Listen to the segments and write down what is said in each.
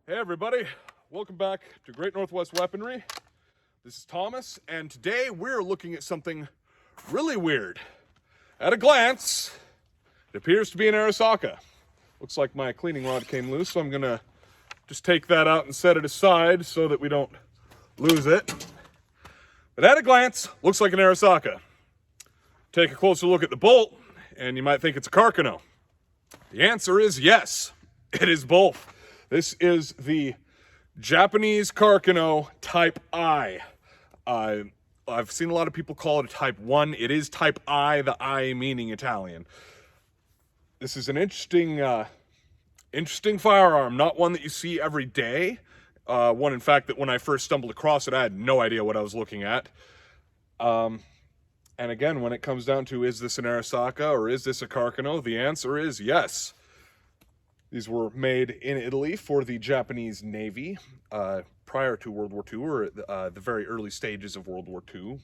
Hey everybody, welcome back to Great Northwest Weaponry. This is Thomas, and today we're looking at something really weird. At a glance, it appears to be an Arisaka. Looks like my cleaning rod came loose, so I'm gonna just take that out and set it aside so that we don't lose it. But at a glance, looks like an Arisaka. Take a closer look at the bolt, and you might think it's a Carcano. The answer is yes, it is both. This is the Japanese Carcano Type I. I've seen a lot of people call it a Type 1. It is Type I, the I meaning Italian. This is an interesting firearm, not one that you see every day. One, in fact, that when I first stumbled across it, I had no idea what I was looking at. And again, when it comes down to, is this an Arisaka or is this a Carcano? The answer is yes. These were made in Italy for the Japanese Navy prior to World War II, or the very early stages of World War II.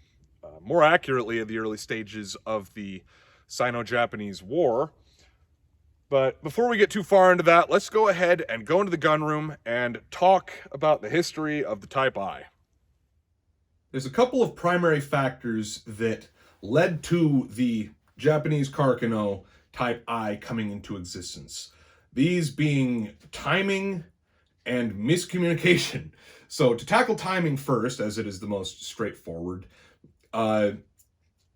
More accurately, at the early stages of the Sino-Japanese War. But before we get too far into that, let's go ahead and go into the gun room and talk about the history of the Type I. There's a couple of primary factors that led to the Japanese Carcano Type I coming into existence. These being timing and miscommunication. So to tackle timing first, as it is the most straightforward, in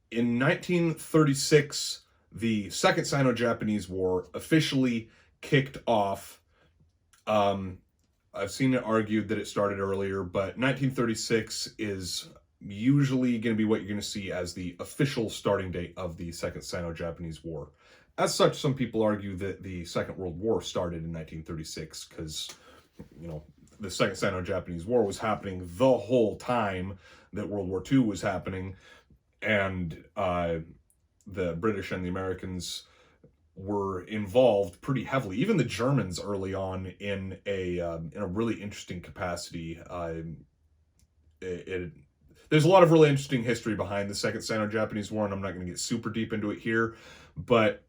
1936, the Second Sino-Japanese War officially kicked off. I've seen it argued that it started earlier, but 1936 is usually going to be what you're going to see as the official starting date of the Second Sino-Japanese War. As such, some people argue that the Second World War started in 1936 because, the Second Sino-Japanese War was happening the whole time that World War II was happening, and the British and the Americans were involved pretty heavily. Even the Germans early on in a really interesting capacity. There's a lot of really interesting history behind the Second Sino-Japanese War, and I'm not going to get super deep into it here, but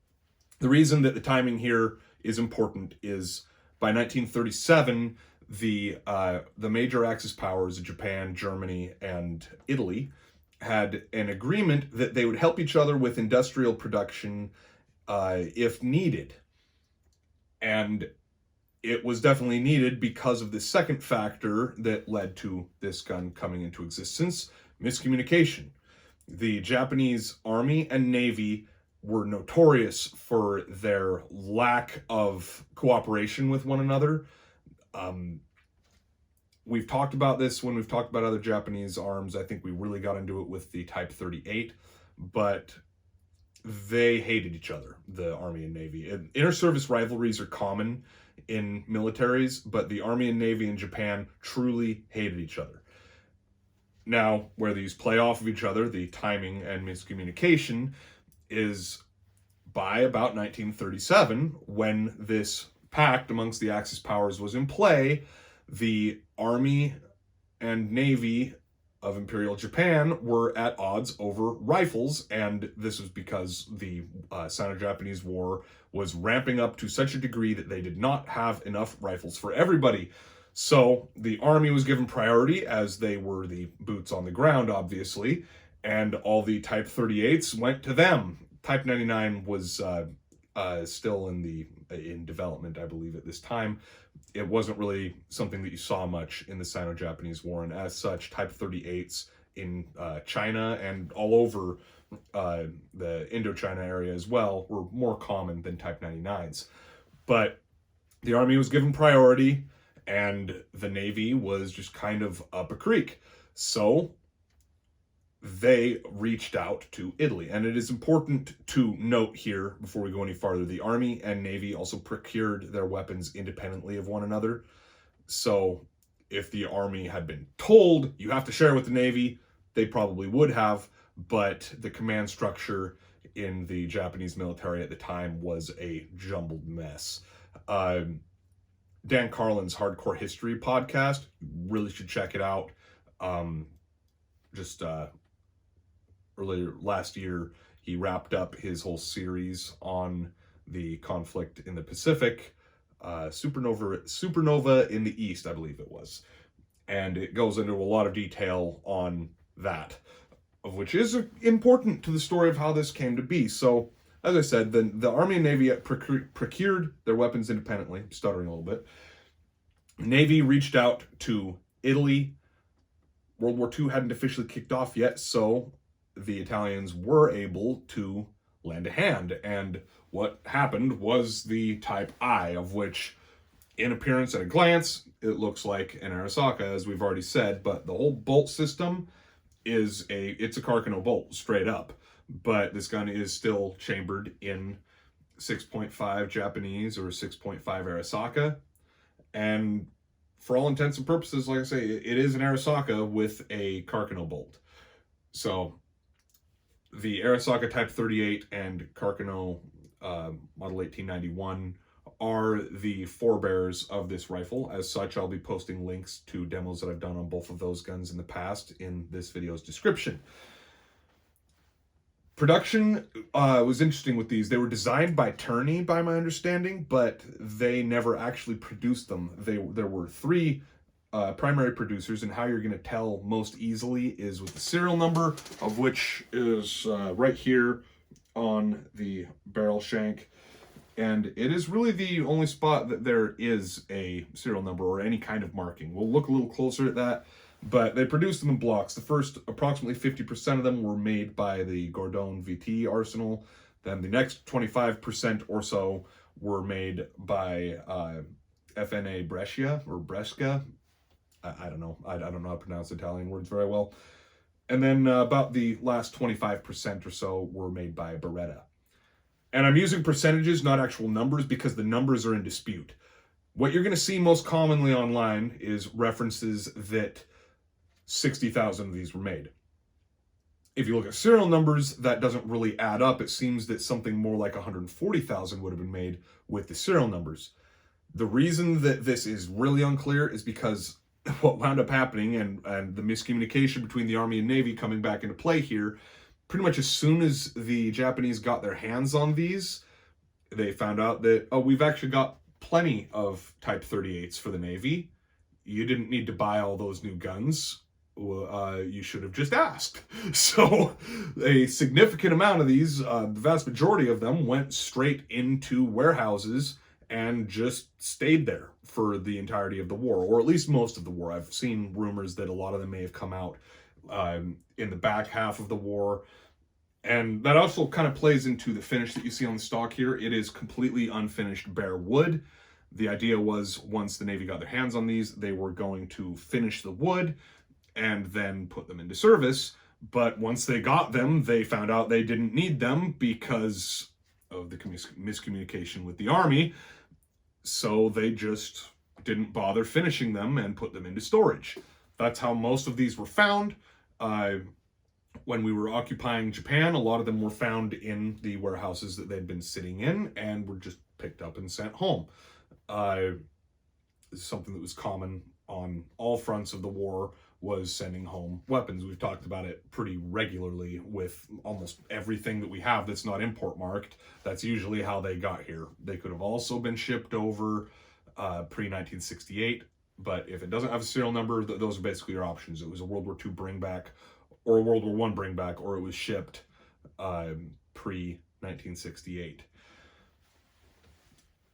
the reason that the timing here is important is by 1937, the major Axis powers, Japan, Germany, and Italy, had an agreement that they would help each other with industrial production if needed. And it was definitely needed because of the second factor that led to this gun coming into existence: miscommunication. The Japanese Army and Navy were notorious for their lack of cooperation with one another. We've talked about this when we've talked about other Japanese arms. I think we really got into it with the Type 38, but they hated each other, the Army and Navy. Inter-service rivalries are common in militaries, but the Army and Navy in Japan truly hated each other. Now, where these play off of each other, the timing and miscommunication, is by about 1937, when this pact amongst the Axis powers was in play. The Army and Navy of Imperial Japan were at odds over rifles, and this was because the Sino-Japanese War was ramping up to such a degree that they did not have enough rifles for everybody. So the Army was given priority, as they were the boots on the ground, obviously, and all the Type 38s went to them. Type 99 was still in development, I believe, at this time. It wasn't really something that you saw much in the Sino-Japanese War, and as such, Type 38s in China and all over the Indochina area as well were more common than Type 99s. But the Army was given priority, and the Navy was just kind of up a creek. So they reached out to Italy. And it is important to note here, before we go any farther, the Army and Navy also procured their weapons independently of one another. So if the Army had been told, you have to share with the Navy, they probably would have, but the command structure in the Japanese military at the time was a jumbled mess. Dan Carlin's Hardcore History podcast, you really should check it out. Earlier last year, he wrapped up his whole series on the conflict in the Pacific Supernova in the East, I believe it was. And it goes into a lot of detail on that, of which is important to the story of how this came to be. So, as I said, the Army and Navy procured their weapons independently, stuttering a little bit. Navy reached out to Italy. World War II hadn't officially kicked off yet, so the Italians were able to lend a hand. And what happened was the Type I, of which, in appearance at a glance, it looks like an Arisaka, as we've already said, but the whole bolt system it's a Carcano bolt, straight up. But this gun is still chambered in 6.5 Japanese or 6.5 Arisaka. And for all intents and purposes, like I say, it is an Arisaka with a Carcano bolt. So the Arisaka Type 38 and Carcano Model 1891 are the forebears of this rifle. As such, I'll be posting links to demos that I've done on both of those guns in the past in this video's description. Production was interesting with these. They were designed by Turney, by my understanding, but they never actually produced them. There were three primary producers, and how you're going to tell most easily is with the serial number, of which is right here on the barrel shank. And it is really the only spot that there is a serial number or any kind of marking. We'll look a little closer at that, but they produced them in blocks. The first approximately 50% of them were made by the Gordon VT arsenal. Then the next 25% or so were made by FNA Brescia or Brescia. I don't know. I don't know how to pronounce Italian words very well. And then about the last 25% or so were made by Beretta. And I'm using percentages, not actual numbers, because the numbers are in dispute. What you're going to see most commonly online is references that 60,000 of these were made. If you look at serial numbers, that doesn't really add up. It seems that something more like 140,000 would have been made with the serial numbers. The reason that this is really unclear is because what wound up happening and the miscommunication between the Army and Navy coming back into play here, pretty much as soon as the Japanese got their hands on these, they found out that, oh, we've actually got plenty of Type 38s for the Navy. You didn't need to buy all those new guns. You should have just asked. So a significant amount of these, the vast majority of them, went straight into warehouses and just stayed there for the entirety of the war, or at least most of the war. I've seen rumors that a lot of them may have come out in the back half of the war. And that also kind of plays into the finish that you see on the stock here. It is completely unfinished bare wood. The idea was once the Navy got their hands on these, they were going to finish the wood and then put them into service. But once they got them, they found out they didn't need them because of the miscommunication with the Army. So they just didn't bother finishing them and put them into storage. That's how most of these were found. When we were occupying Japan, a lot of them were found in the warehouses that they'd been sitting in and were just picked up and sent home. Something that was common on all fronts of the war was sending home weapons. We've talked about it pretty regularly with almost everything that we have that's not import marked. That's usually how they got here. They could have also been shipped over pre-1968, but if it doesn't have a serial number, those are basically your options. It was a World War II bring back, or a World War I bring back, or it was shipped pre-1968.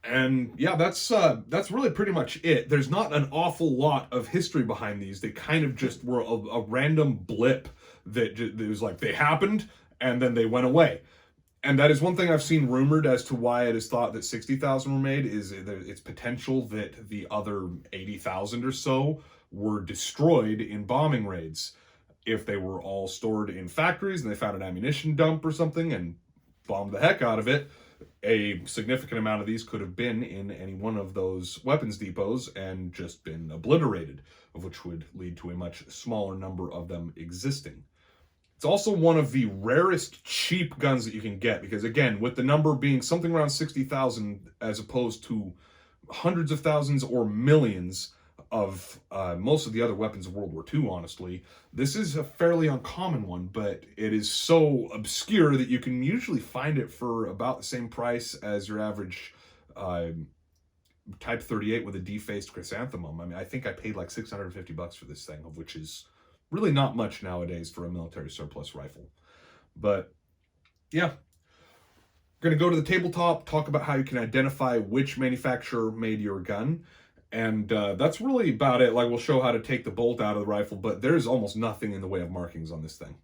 And yeah, that's really pretty much it. There's not an awful lot of history behind these. They kind of just were a random blip that it was like they happened and then they went away. And that is one thing I've seen rumored as to why it is thought that 60,000 were made, is it's potential that the other 80,000 or so were destroyed in bombing raids. If they were all stored in factories and they found an ammunition dump or something and bombed the heck out of it, a significant amount of these could have been in any one of those weapons depots and just been obliterated, of which would lead to a much smaller number of them existing. It's also one of the rarest cheap guns that you can get, because again, with the number being something around 60,000 as opposed to hundreds of thousands or millions of most of the other weapons of World War II, honestly, this is a fairly uncommon one, but it is so obscure that you can usually find it for about the same price as your average Type 38 with a defaced chrysanthemum. I mean, I think I paid like $650 for this thing, of which is really not much nowadays for a military surplus rifle. But yeah, we're going to go to the tabletop, talk about how you can identify which manufacturer made your gun. And that's really about it. Like, we'll show how to take the bolt out of the rifle, but there's almost nothing in the way of markings on this thing.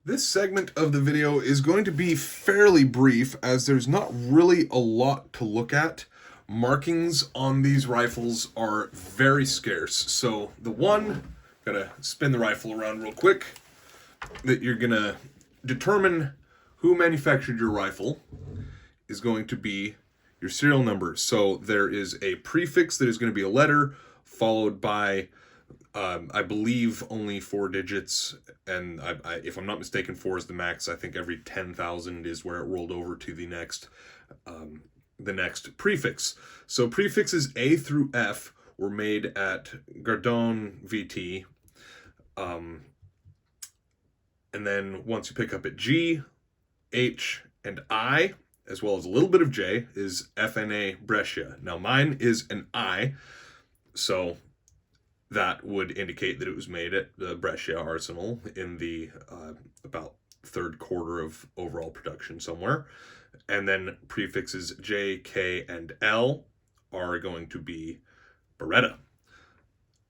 This segment of the video is going to be fairly brief, as there's not really a lot to look at. Markings on these rifles are very scarce. So the one, gotta spin the rifle around real quick, that you're gonna determine who manufactured your rifle is going to be your serial number. So there is a prefix that is going to be a letter followed by, I believe, only 4 digits. And if I'm not mistaken, 4 is the max. I think every 10,000 is where it rolled over to the next prefix. So prefixes A through F were made at Gardone VT. And then once you pick up at G, H, and I, as well as a little bit of J, is FNA Brescia. Now mine is an I, so that would indicate that it was made at the Brescia Arsenal in the about third quarter of overall production somewhere. And then prefixes J, K, and L are going to be Beretta.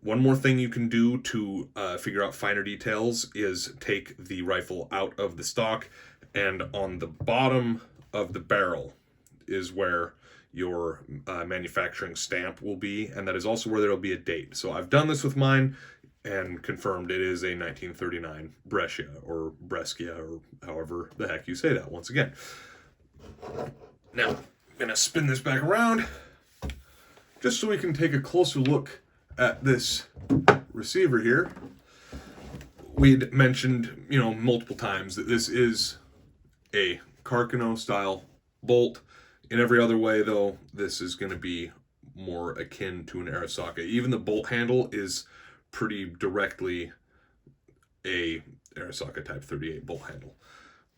One more thing you can do to figure out finer details is take the rifle out of the stock, and on the bottom of the barrel is where your manufacturing stamp will be, and that is also where there will be a date. So I've done this with mine and confirmed it is a 1939 Brescia, or Brescia, or however the heck you say that once again. Now, I'm going to spin this back around just so we can take a closer look at this receiver here. We'd mentioned, multiple times that this is a Carcano style bolt. In every other way, though, this is going to be more akin to an Arisaka. Even the bolt handle is pretty directly a Arisaka Type 38 bolt handle.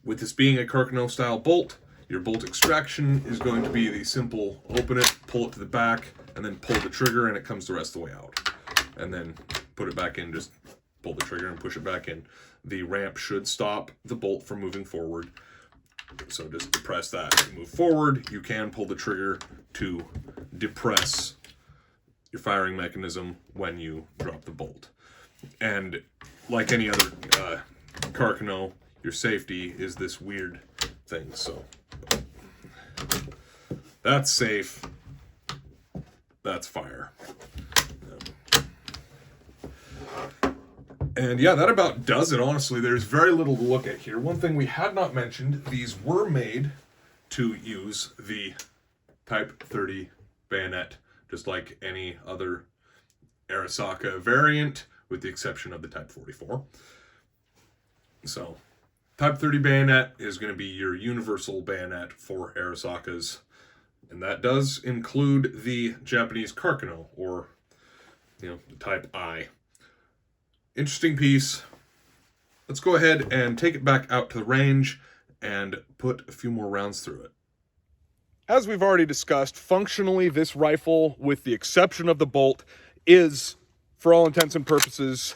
With this being a Carcano style bolt, your bolt extraction is going to be the simple open it, pull it to the back, and then pull the trigger, and it comes the rest of the way out. And then put it back in, just pull the trigger and push it back in. The ramp should stop the bolt from moving forward. So just depress that to move forward. You can pull the trigger to depress your firing mechanism when you drop the bolt. And like any other Carcano, your safety is this weird thing. So that's safe. That's fire. And yeah, that about does it, honestly. There's very little to look at here. One thing we had not mentioned, these were made to use the Type 30 bayonet, just like any other Arisaka variant, with the exception of the Type 44. So, Type 30 bayonet is going to be your universal bayonet for Arisakas, and that does include the Japanese Carcano, or, the Type I. Interesting piece. Let's go ahead and take it back out to the range and put a few more rounds through it. As we've already discussed, functionally this rifle, with the exception of the bolt, is, for all intents and purposes,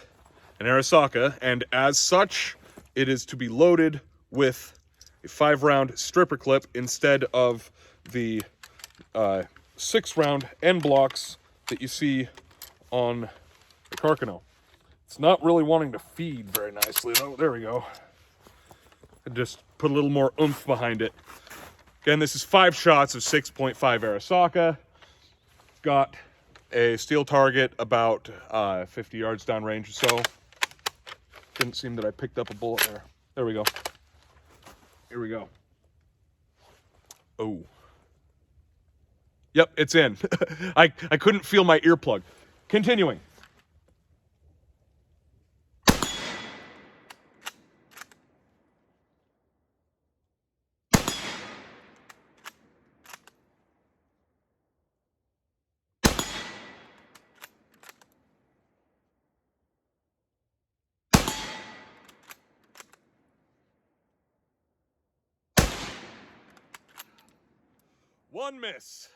an Arisaka, and as such, it is to be loaded with a 5-round stripper clip instead of the 6-round end blocks that you see on the Carcano. It's not really wanting to feed very nicely, though. There we go. And just put a little more oomph behind it. Again, this is 5 shots of 6.5 Arisaka. Got a steel target about 50 yards downrange or so. Didn't seem that I picked up a bullet there. There we go. Here we go. Oh. Yep, it's in. I couldn't feel my earplug. Continuing. One miss.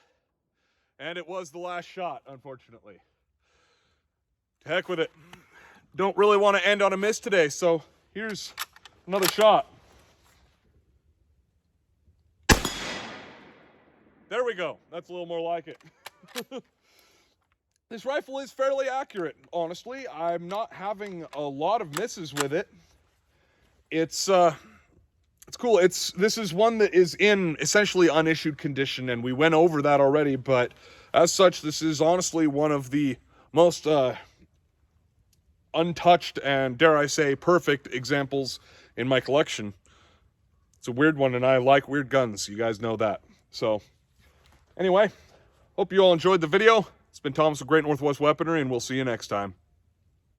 And it was the last shot, unfortunately. To heck with it. Don't really want to end on a miss today, so here's another shot. There we go. That's a little more like it. This rifle is fairly accurate, honestly. I'm not having a lot of misses with it. It's cool. This is one that is in essentially unissued condition, and we went over that already, but as such, this is honestly one of the most untouched and, dare I say, perfect examples in my collection. It's a weird one, and I like weird guns. You guys know that. So, anyway, hope you all enjoyed the video. It's been Thomas with Great Northwest Weaponry, and we'll see you next time.